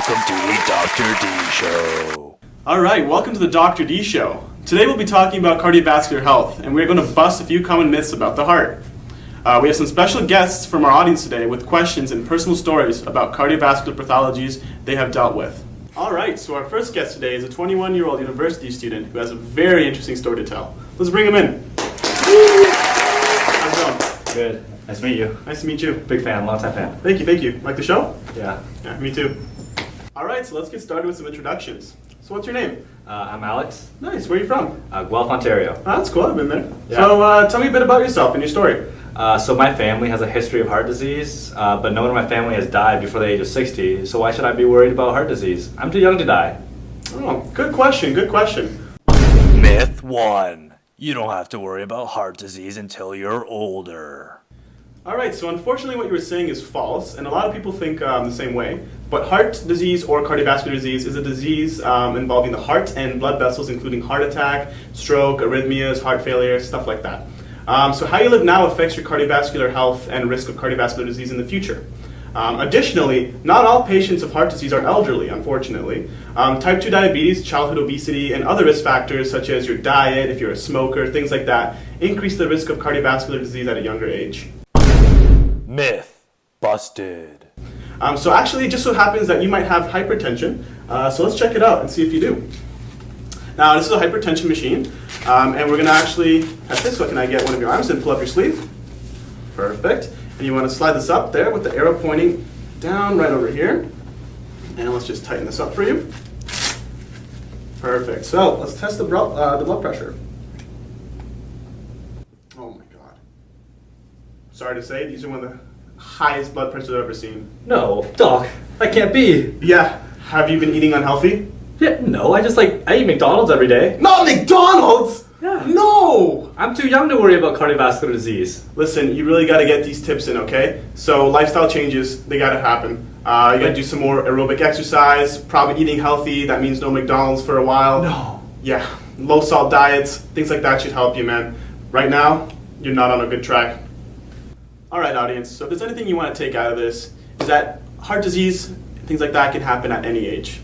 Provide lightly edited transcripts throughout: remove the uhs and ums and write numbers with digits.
Welcome to the Dr. D Show. Alright, welcome to the Dr. D Show. Today we'll be talking about cardiovascular health, and we're going to bust a few common myths about the heart. We have some special guests from our audience today with questions and personal stories about cardiovascular pathologies they have dealt with. Alright, so our first guest today is a 21-year-old university student who has a very interesting story to tell. Let's bring him in. How's it going? Good. Nice to meet you. Nice to meet you. Big fan, long time fan. Thank you. Like the show? Yeah. Yeah, me too. Alright, so let's get started with some introductions. So what's your name? I'm Alex. Nice, where are you from? Guelph, Ontario. Oh, that's cool, I've been there. Yeah. So tell me a bit about yourself and your story. So my family has a history of heart disease, but no one in my family has died before the age of 60, so why should I be worried about heart disease? I'm too young to die. Oh, good question. Myth 1. You don't have to worry about heart disease until you're older. Alright, so unfortunately what you were saying is false, and a lot of people think the same way. But heart disease or cardiovascular disease is a disease involving the heart and blood vessels, including heart attack, stroke, arrhythmias, heart failure, stuff like that. So how you live now affects your cardiovascular health and risk of cardiovascular disease in the future. Additionally, not all patients of heart disease are elderly, unfortunately. Type 2 diabetes, childhood obesity, and other risk factors such as your diet, if you're a smoker, things like that, increase the risk of cardiovascular disease at a younger age. Myth busted. So actually, it just so happens that you might have hypertension. So let's check it out and see if you do. Now, this is a hypertension machine, and we're going to actually, at this, what can I get one of your arms and pull up your sleeve? Perfect. And you want to slide this up there with the arrow pointing down right over here. And let's just tighten this up for you. Perfect. So let's test the blood pressure. Oh my God. Sorry to say, these are one of the highest blood pressures I've ever seen. No, Doc, that can't be. Yeah. Have you been eating unhealthy? Yeah, no, I eat McDonald's every day. Not McDonald's! Yeah. No! I'm too young to worry about cardiovascular disease. Listen, you really got to get these tips in, okay? So lifestyle changes, they got to happen. You got to do some more aerobic exercise, probably eating healthy. That means no McDonald's for a while. No. Yeah, low salt diets, things like that should help you, man. Right now, you're not on a good track. All right, audience, so if there's anything you want to take out of this, is that heart disease, things like that can happen at any age.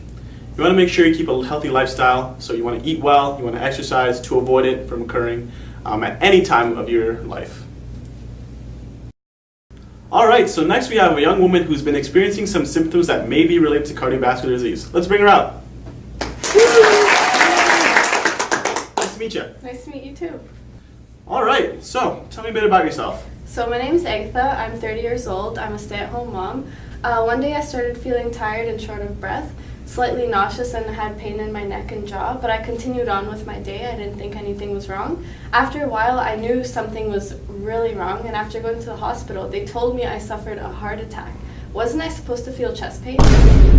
You want to make sure you keep a healthy lifestyle, so you want to eat well, you want to exercise to avoid it from occurring at any time of your life. All right, so next we have a young woman who's been experiencing some symptoms that may be related to cardiovascular disease. Let's bring her out. Nice to meet you. Nice to meet you too. All right, so tell me a bit about yourself. So my name's Agatha, I'm 30 years old, I'm a stay-at-home mom. One day I started feeling tired and short of breath, slightly nauseous and had pain in my neck and jaw, but I continued on with my day. I didn't think anything was wrong. After a while I knew something was really wrong, and after going to the hospital they told me I suffered a heart attack. Wasn't I supposed to feel chest pain?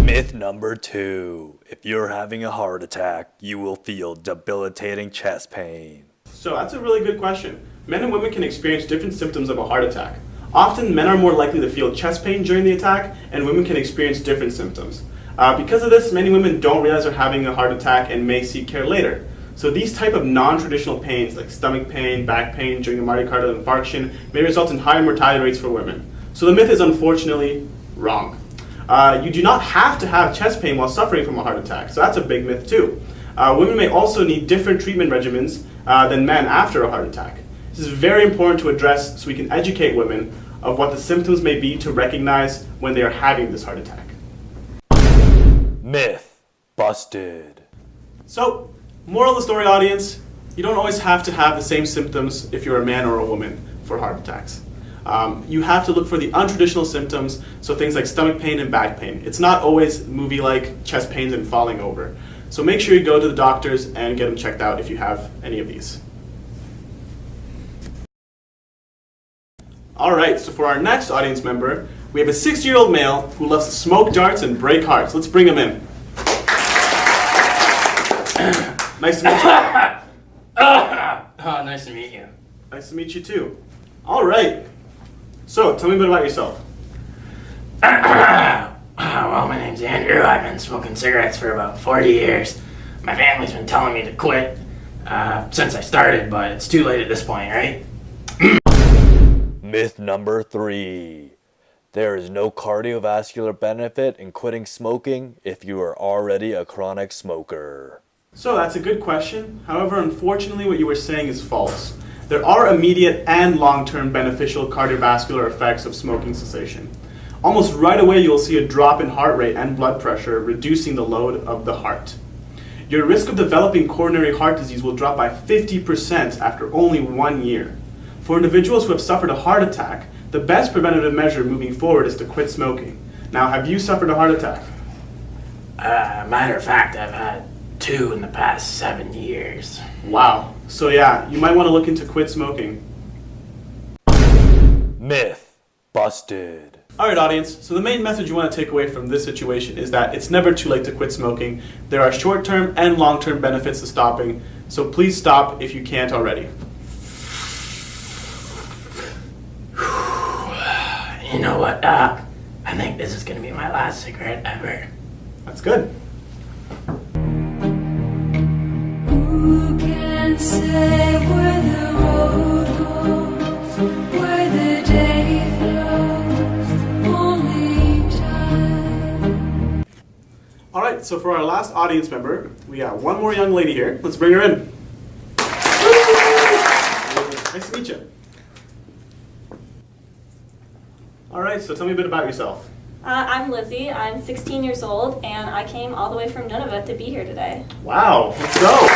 Myth number 2. If you're having a heart attack, you will feel debilitating chest pain. So that's a really good question. Men and women can experience different symptoms of a heart attack. Often men are more likely to feel chest pain during the attack, and women can experience different symptoms. Because of this, many women don't realize they're having a heart attack and may seek care later. So these type of non-traditional pains, like stomach pain, back pain during a myocardial infarction, may result in higher mortality rates for women. So the myth is unfortunately wrong. You do not have to have chest pain while suffering from a heart attack, so that's a big myth too. Women may also need different treatment regimens than men after a heart attack. This is very important to address so we can educate women of what the symptoms may be to recognize when they are having this heart attack. Myth busted. So, moral of the story, audience, you don't always have to have the same symptoms if you're a man or a woman for heart attacks. You have to look for the untraditional symptoms, so things like stomach pain and back pain. It's not always movie-like chest pains and falling over. So make sure you go to the doctors and get them checked out if you have any of these. Alright, so for our next audience member, we have a 60-year-old male who loves to smoke darts and break hearts. Let's bring him in. Nice to meet you. Oh, nice to meet you. Nice to meet you too. Alright, so tell me a bit about yourself. Well, my name's Andrew. I've been smoking cigarettes for about 40 years. My family's been telling me to quit since I started, but it's too late at this point, right? Myth number 3. There is no cardiovascular benefit in quitting smoking if you are already a chronic smoker. So that's a good question. However, unfortunately, what you were saying is false. There are immediate and long-term beneficial cardiovascular effects of smoking cessation. Almost right away, you'll see a drop in heart rate and blood pressure, reducing the load of the heart. Your risk of developing coronary heart disease will drop by 50% after only 1 year. For individuals who have suffered a heart attack, the best preventative measure moving forward is to quit smoking. Now, have you suffered a heart attack? Matter of fact, I've had 2 in the past 7 years. Wow. So yeah, you might want to look into quit smoking. Myth busted. Alright audience, so the main message you want to take away from this situation is that it's never too late to quit smoking. There are short-term and long-term benefits to stopping, so please stop if you can't already. You know what, Doc? I think this is going to be my last cigarette ever. That's good. Who can say where the road goes, where the day flows, only time. Alright, so for our last audience member, we got one more young lady here. Let's bring her in. Nice to meet you. Alright, so tell me a bit about yourself. I'm Lizzie. I'm 16 years old, and I came all the way from Nunavut to be here today. Wow, let's go!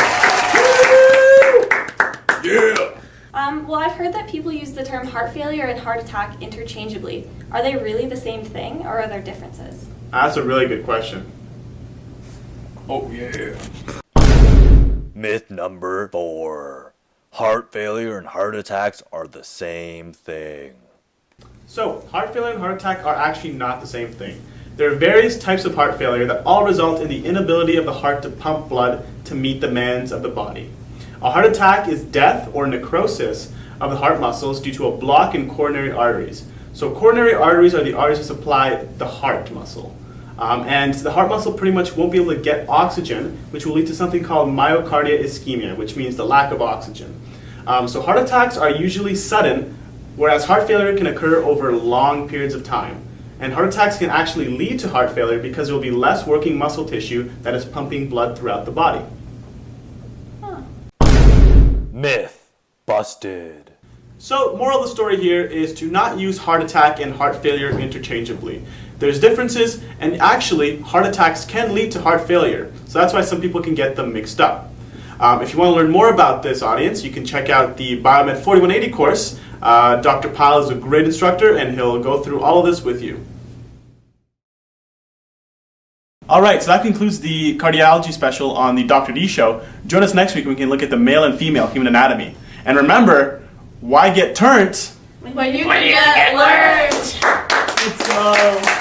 Yeah! Well, I've heard that people use the term heart failure and heart attack interchangeably. Are they really the same thing, or are there differences? That's a really good question. Oh yeah. Myth number 4. Heart failure and heart attacks are the same thing. So, heart failure and heart attack are actually not the same thing. There are various types of heart failure that all result in the inability of the heart to pump blood to meet the demands of the body. A heart attack is death or necrosis of the heart muscles due to a block in coronary arteries. So coronary arteries are the arteries that supply the heart muscle. And the heart muscle pretty much won't be able to get oxygen, which will lead to something called myocardial ischemia, which means the lack of oxygen. So heart attacks are usually sudden, whereas heart failure can occur over long periods of time. And heart attacks can actually lead to heart failure because there will be less working muscle tissue that is pumping blood throughout the body. Myth busted. So, moral of the story here is to not use heart attack and heart failure interchangeably. There's differences, and actually, heart attacks can lead to heart failure. So that's why some people can get them mixed up. If you want to learn more about this, audience, you can check out the BioM 4180 course. Dr. Pyle is a great instructor, and he'll go through all of this with you. Alright, so that concludes the cardiology special on the Dr. D show. Join us next week when we can look at the male and female human anatomy. And remember, why get turned? When you can get learned. Let's go.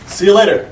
See you later.